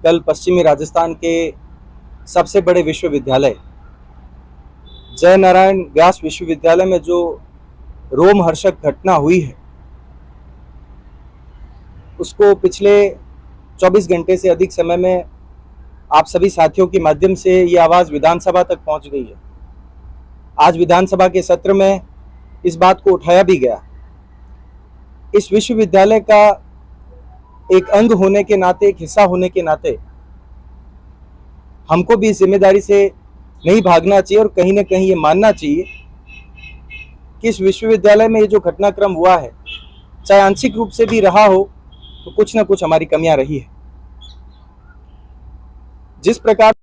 कल पश्चिमी राजस्थान के सबसे बड़े विश्वविद्यालय जय नारायण व्यास विश्वविद्यालय में जो रोमहर्षक घटना हुई है, उसको पिछले 24 घंटे से अधिक समय में आप सभी साथियों के माध्यम से ये आवाज़ विधानसभा तक पहुंच गई है। आज विधानसभा के सत्र में इस बात को उठाया भी गया। इस विश्वविद्यालय का एक अंग होने के नाते, एक हिस्सा होने के नाते हमको भी इस जिम्मेदारी से नहीं भागना चाहिए और कहीं ना कहीं ये मानना चाहिए कि इस विश्वविद्यालय में ये जो घटनाक्रम हुआ है, चाहे आंशिक रूप से भी रहा हो, तो कुछ ना कुछ हमारी कमियां रही है। जिस प्रकार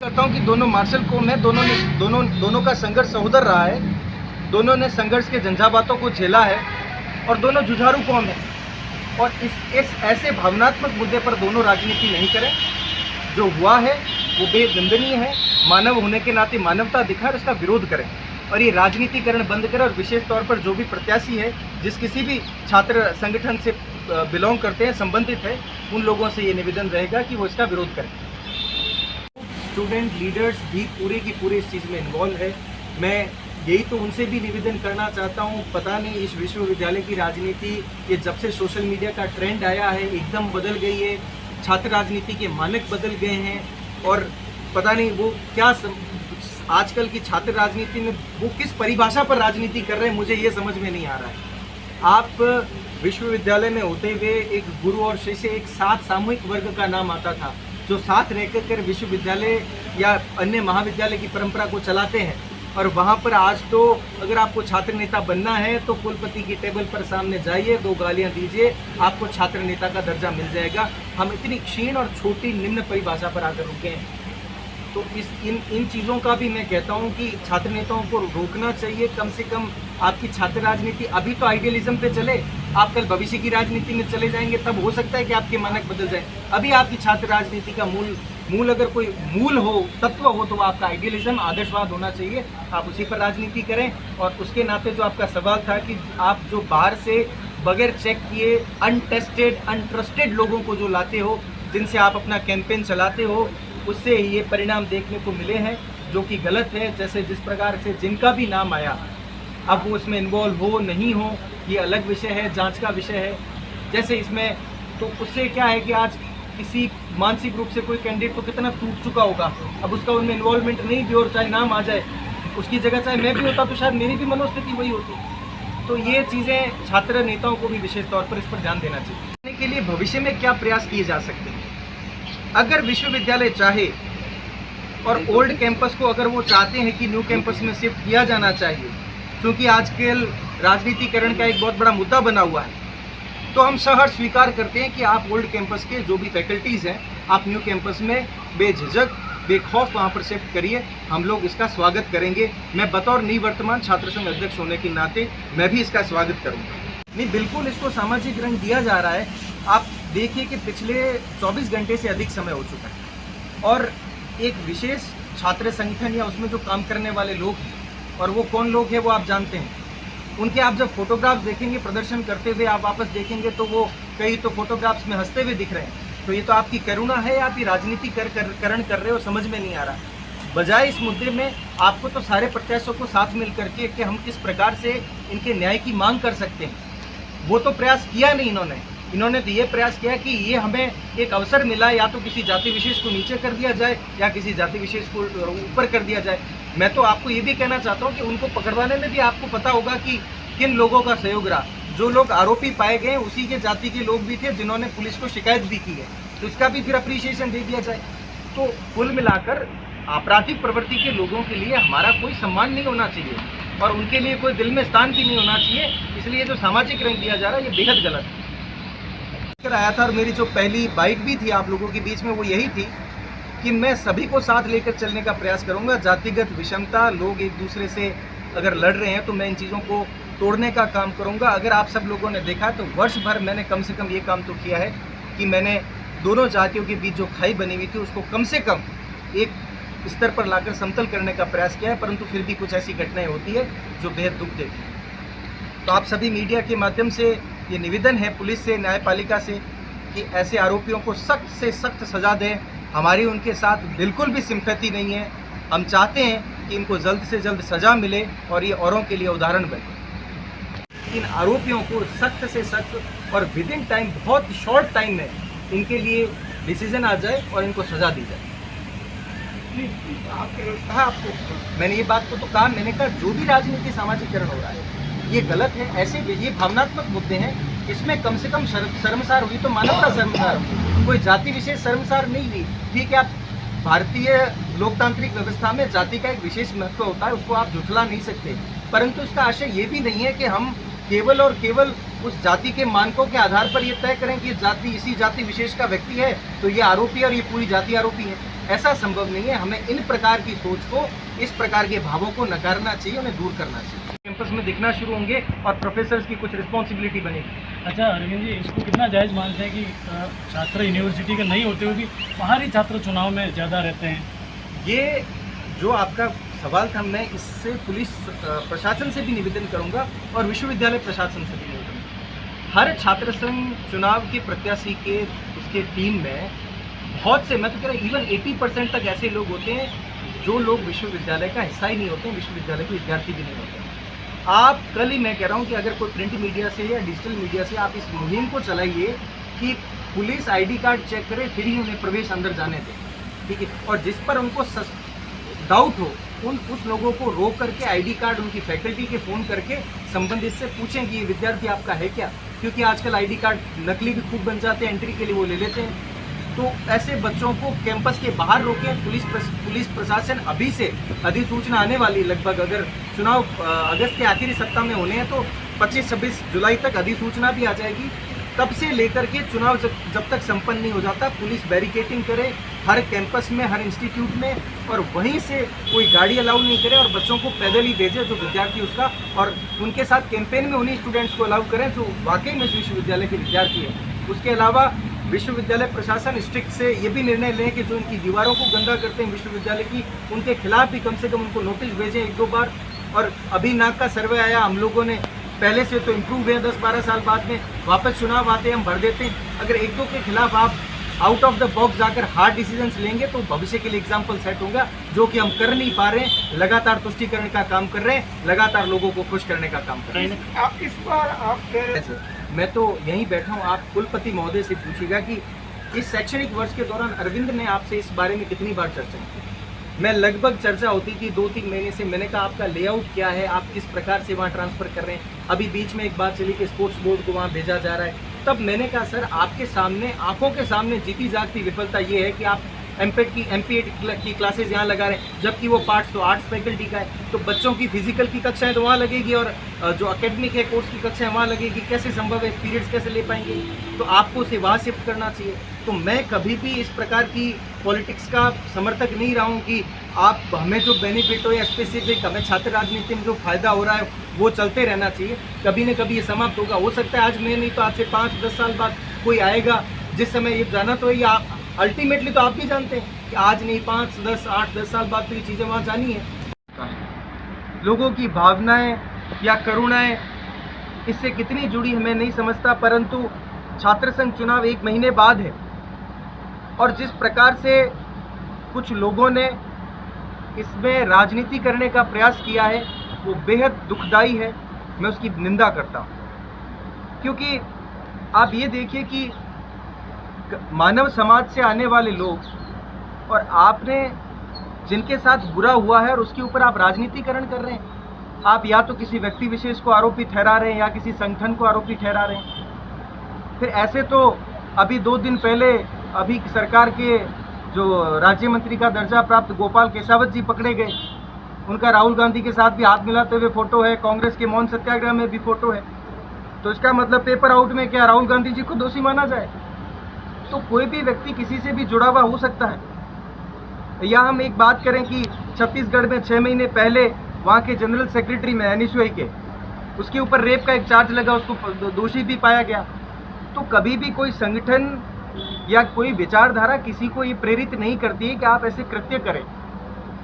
करता हूं कि दोनों मार्शल कौम है, दोनों का संघर्ष सहोदर रहा है। दोनों ने संघर्ष के झंझावातों को झेला है और दोनों जुझारू कौम है। और इस ऐसे भावनात्मक मुद्दे पर दोनों राजनीति नहीं करें। जो हुआ है वो बेनिंदनीय है। मानव होने के नाते मानवता दिखाएं और इसका विरोध करें और ये राजनीतिकरण बंद करें। और विशेष तौर पर जो भी प्रत्याशी है, जिस किसी भी छात्र संगठन से बिलोंग करते हैं, संबंधित है, उन लोगों से ये निवेदन रहेगा कि वो इसका विरोध करें। स्टूडेंट लीडर्स भी पूरे की पूरे इस चीज़ में इन्वॉल्व है। मैं यही तो उनसे भी निवेदन करना चाहता हूँ। पता नहीं इस विश्वविद्यालय की राजनीति, ये जब से सोशल मीडिया का ट्रेंड आया है, एकदम बदल गई है। छात्र राजनीति के मानक बदल गए हैं और पता नहीं वो क्या आजकल की छात्र राजनीति में वो किस परिभाषा पर राजनीति कर रहे हैं, मुझे ये समझ में नहीं आ रहा है। आप विश्वविद्यालय में होते हुए एक गुरु और शिष्य, एक साथ सामूहिक वर्ग का नाम आता था, जो साथ रहकर कर विश्वविद्यालय या अन्य महाविद्यालय की परंपरा को चलाते हैं। और वहाँ पर आज तो अगर आपको छात्र नेता बनना है तो कुलपति की टेबल पर सामने जाइए, 2 गालियाँ दीजिए, आपको छात्र नेता का दर्जा मिल जाएगा। हम इतनी क्षीण और छोटी निम्न परिभाषा पर आकर रुके हैं। तो इन चीज़ों का भी मैं कहता हूँ कि छात्र नेताओं को रोकना चाहिए। कम से कम आपकी छात्र राजनीति अभी तो आइडियलिज्म पे चले, आप कल भविष्य की राजनीति में चले जाएंगे, तब हो सकता है कि आपके मानक बदल जाए। अभी आपकी छात्र राजनीति का मूल अगर कोई मूल हो, तत्व हो, तो आपका आइडियलिज्म, आदर्शवाद होना चाहिए। आप उसी पर राजनीति करें। और उसके नाते जो आपका सवाल था कि आप जो बाहर से बगैर चेक किए, अनटेस्टेड, अनट्रस्टेड लोगों को जो लाते हो, जिनसे आप अपना कैंपेन चलाते हो, उससे ये परिणाम देखने को मिले हैं, जो कि गलत है। जैसे जिस प्रकार से जिनका भी नाम आया, अब वो इसमें इन्वॉल्व हो नहीं हो, ये अलग विषय है, जांच का विषय है। जैसे इसमें तो उससे क्या है कि आज किसी मानसिक रूप से कोई कैंडिडेट तो कितना टूट चुका होगा, अब उसका उनमें इन्वॉल्वमेंट नहीं भी और चाहे नाम आ जाए, उसकी जगह चाहे मैं भी होता तो शायद मेरी भी मनोस्थिति वही होती। तो ये चीज़ें छात्र नेताओं को भी विशेष तौर पर इस पर ध्यान देना चाहिए। के लिए भविष्य में क्या प्रयास किए जा सकते हैं, अगर विश्वविद्यालय चाहे और ओल्ड कैंपस को अगर वो चाहते हैं कि न्यू कैंपस में शिफ्ट किया जाना चाहिए, क्योंकि आजकल राजनीतिकरण का एक बहुत बड़ा मुद्दा बना हुआ है, तो हम सहर्ष स्वीकार करते हैं कि आप ओल्ड कैंपस के जो भी फैकल्टीज़ हैं आप न्यू कैंपस में बेझिझक बेखौफ वहाँ पर शिफ्ट करिए। हम लोग इसका स्वागत करेंगे। मैं बतौर निवर्तमान छात्र संघ अध्यक्ष होने के नाते मैं भी इसका स्वागत करूँगा। नहीं, बिल्कुल इसको सामाजिक रंग दिया जा रहा है। आप देखिए कि पिछले 24 घंटे से अधिक समय हो चुका है और एक विशेष छात्र संगठन या उसमें जो काम करने वाले लोग हैं, और वो कौन लोग हैं वो आप जानते हैं, उनके आप जब फोटोग्राफ्स देखेंगे प्रदर्शन करते हुए आप वापस देखेंगे तो वो कई तो फोटोग्राफ्स में हंसते हुए दिख रहे हैं। तो ये तो आपकी करुणा है या आप ये राजनीतिकरण कर रहे हो, समझ में नहीं आ रहा। बजाय इस मुद्दे में आपको तो सारे प्रत्याशियों को साथ मिल करके कि हम किस प्रकार से इनके न्याय की मांग कर सकते हैं, वो तो प्रयास किया नहीं इन्होंने तो ये प्रयास किया कि ये हमें एक अवसर मिला, या तो किसी जाति विशेष को नीचे कर दिया जाए या किसी जाति विशेष को ऊपर कर दिया जाए। मैं तो आपको ये भी कहना चाहता हूँ कि उनको पकड़वाने में भी आपको पता होगा कि किन लोगों का सहयोग रहा। जो लोग आरोपी पाए गए उसी के जाति के लोग भी थे जिन्होंने पुलिस को शिकायत भी की है, तो इसका भी फिर अप्रिसिएशन दे दिया जाए। तो कुल मिलाकर आपराधिक प्रवृत्ति के लोगों के लिए हमारा कोई सम्मान नहीं होना चाहिए और उनके लिए कोई दिल में स्थान भी नहीं होना चाहिए। इसलिए जो सामाजिक रंग दिया जा रहा है ये बेहद गलत है। आया था और मेरी जो पहली बाइट भी थी आप लोगों के बीच में वो यही थी कि मैं सभी को साथ लेकर चलने का प्रयास करूंगा। जातिगत विषमता, लोग एक दूसरे से अगर लड़ रहे हैं तो मैं इन चीज़ों को तोड़ने का काम करूंगा। अगर आप सब लोगों ने देखा तो वर्ष भर मैंने कम से कम ये काम तो किया है कि मैंने दोनों जातियों के बीच जो खाई बनी हुई थी उसको कम से कम एक स्तर पर लाकर समतल करने का प्रयास किया है, परंतु फिर भी कुछ ऐसी घटनाएं होती है जो बेहद दुख देती है। तो आप सभी मीडिया के माध्यम से ये निवेदन है पुलिस से, न्यायपालिका से, कि ऐसे आरोपियों को सख्त से सख्त सज़ा दें। हमारी उनके साथ बिल्कुल भी सिंपैथी नहीं है। हम चाहते हैं कि इनको जल्द से जल्द सज़ा मिले और ये औरों के लिए उदाहरण बने। इन आरोपियों को सख्त से सख्त और विद इन टाइम, बहुत शॉर्ट टाइम में इनके लिए डिसीजन आ जाए और इनको सज़ा दी जाए। कहा आपको मैंने ये बात को तो कहा, मैंने कहा जो भी राजनीति सामाजिकरण हो रहा है ये गलत है। ऐसे ये भावनात्मक मुद्दे हैं, इसमें कम से कम शर्मसार हुई तो मानवता शर्मसार हुई, कोई जाति विशेष शर्मसार नहीं हुई। ठीक है, आप भारतीय लोकतांत्रिक व्यवस्था में जाति का एक विशेष महत्व होता है, उसको आप झुठला नहीं सकते, परंतु इसका आशय ये भी नहीं है कि हम केवल और केवल उस जाति के मानकों के आधार पर ये तय करें कि जाति इसी जाति विशेष का व्यक्ति है तो ये आरोपी और ये पूरी जाति आरोपी है। ऐसा संभव नहीं है। हमें इन प्रकार की सोच को, इस प्रकार के भावों को नकारना चाहिए, उन्हें दूर करना चाहिए। कैंपस में दिखना शुरू होंगे और प्रोफेसर्स की कुछ रिस्पॉन्सिबिलिटी बनेगी। अच्छा अरविंद जी, इसको कितना जायज़ मानते हैं कि छात्र यूनिवर्सिटी के नहीं होते हुए भी बाहरी छात्र चुनाव में ज़्यादा रहते हैं? ये जो आपका सवाल था, मैं इससे पुलिस प्रशासन से भी निवेदन करूंगा और विश्वविद्यालय प्रशासन से भी निवेदन करूंगा। हर छात्र संघ चुनाव के प्रत्याशी के उसके टीम में बहुत से, मैं तो कह रहा हूँ इवन 80% तक ऐसे लोग होते हैं जो लोग विश्वविद्यालय का हिस्सा ही नहीं होते, विश्वविद्यालय के विद्यार्थी भी नहीं होते। आप कल ही मैं कह रहा हूँ कि अगर कोई प्रिंट मीडिया से या डिजिटल मीडिया से आप इस मुहिम को चलाइए कि पुलिस ID कार्ड चेक करे फिर ही उन्हें प्रवेश अंदर जाने दें, ठीक है, और जिस पर उनको डाउट हो उस लोगों को रोक करके ID कार्ड उनकी फैकल्टी के फ़ोन करके संबंधित से पूछें कि ये विद्यार्थी आपका है क्या, क्योंकि आजकल ID कार्ड नकली भी खूब बन जाते हैं, एंट्री के लिए वो ले लेते हैं। तो ऐसे बच्चों को कैंपस के बाहर रोकें। पुलिस प्रशासन अभी से अधिसूचना आने वाली, लगभग अगर चुनाव अगस्त के आखिरी सप्ताह में होने हैं तो 25-26 जुलाई तक अधिसूचना भी आ जाएगी। तब से लेकर के चुनाव जब तक संपन्न नहीं हो जाता, पुलिस बैरिकेटिंग करे हर कैंपस में, हर इंस्टीट्यूट में, और वहीं से कोई गाड़ी अलाउ नहीं करे और बच्चों को पैदल ही भेजे जो विद्यार्थी उसका, और उनके साथ कैंपेन में उन्हीं स्टूडेंट्स को अलाउ करें जो वाकई में विश्वविद्यालय के विद्यार्थी है। उसके अलावा विश्वविद्यालय प्रशासन स्ट्रिक्ट से ये भी निर्णय लें कि जो इनकी दीवारों को गंदा करते हैं विश्वविद्यालय की, उनके खिलाफ भी कम से कम उनको नोटिस भेजें 1-2 बार। और अभी नाक का सर्वे आया, हम लोगों ने पहले से तो इम्प्रूव हुए 10-12 साल बाद में, वापस चुनाव आते हैं हम भर देते हैं। अगर 1-2 के खिलाफ आप आउट ऑफ द बॉक्स जाकर हार्ड डिसीजंस लेंगे तो भविष्य के लिए एग्जाम्पल सेट होगा, जो कि हम कर नहीं पा रहे हैं। लगातार तुष्टिकरण का काम कर रहे हैं, लगातार लोगों को खुश करने का काम कर रहे हैं। आप इस बार आप कह रहे हैं, मैं तो यहीं बैठा हूँ, आप कुलपति महोदय से पूछिएगा कि इस शैक्षणिक वर्ष के दौरान अरविंद ने आपसे इस बारे में कितनी बार चर्चा की। मैं लगभग चर्चा होती थी 2-3 महीने से। मैंने कहा आपका लेआउट क्या है, आप किस प्रकार से वहाँ ट्रांसफ़र कर रहे हैं। अभी बीच में एक बात चली कि स्पोर्ट्स बोर्ड को वहाँ भेजा जा रहा है। तब मैंने कहा सर आपके सामने, आंखों के सामने जीती जागती विफलता ये है कि आप एमपेड की क्लासेस यहाँ लगा रहे हैं, जबकि वो पार्ट्स तो आर्ट्स फैकल्टी का है। तो बच्चों की फिजिकल की कक्षाएं तो वहाँ लगेगी और जो एकेडमिक है कोर्स की कक्षाएं वहाँ लगेगी। कैसे संभव है, पीरियड्स कैसे ले पाएंगे? तो आपको उसे वहाँ शिफ्ट करना चाहिए। तो मैं कभी भी इस प्रकार की पॉलिटिक्स का समर्थक नहीं रहा हूँ कि आप हमें जो बेनिफिट हो या स्पेसिफिक हमें छात्र राजनीति में जो फायदा हो रहा है वो चलते रहना चाहिए। कभी न कभी ये समाप्त होगा। हो सकता है आज मैं नहीं तो आज से 5-10 साल बाद कोई आएगा, जिस समय ये जाना तो है, या अल्टीमेटली तो आप भी जानते हैं कि आज नहीं 5, 10, 8, 10 साल बाद तो ये चीज़ें वहाँ जानी है। लोगों की भावनाएं या करुणाएं इससे कितनी जुड़ी है मैं नहीं समझता, परंतु छात्र संघ चुनाव 1 महीने बाद है और जिस प्रकार से कुछ लोगों ने इसमें राजनीति करने का प्रयास किया है वो बेहद दुखदाई है। मैं उसकी निंदा करता हूँ, क्योंकि आप ये देखिए कि मानव समाज से आने वाले लोग और आपने जिनके साथ बुरा हुआ है और उसके ऊपर आप राजनीतिकरण कर रहे हैं। आप या तो किसी व्यक्ति विशेष को आरोपी ठहरा रहे हैं या किसी संगठन को आरोपी ठहरा रहे हैं। फिर ऐसे तो अभी 2 दिन पहले अभी सरकार के जो राज्य मंत्री का दर्जा प्राप्त गोपाल केसावत जी पकड़े गए। उनका राहुल गांधी के साथ भी हाथ मिलाते हुए फोटो है, कांग्रेस के मौन सत्याग्रह में भी फोटो है। तो इसका मतलब पेपर आउट में क्या राहुल गांधी जी को दोषी माना जाए? तो कोई भी व्यक्ति किसी से भी जुड़ा हुआ हो सकता है। या हम एक बात करें कि छत्तीसगढ़ में 6 महीने पहले वहाँ के जनरल सेक्रेटरी में एनएसयूआई के, उसके ऊपर रेप का एक चार्ज लगा, उसको दोषी भी पाया गया। तो कभी भी कोई संगठन या कोई विचारधारा किसी को ये प्रेरित नहीं करती है कि आप ऐसे कृत्य करें।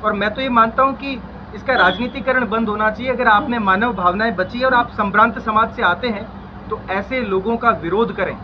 और मैं तो ये मानता हूँ कि इसका राजनीतिकरण बंद होना चाहिए। अगर आप में मानव भावनाएं बची और आप संभ्रांत समाज से आते हैं तो ऐसे लोगों का विरोध करें।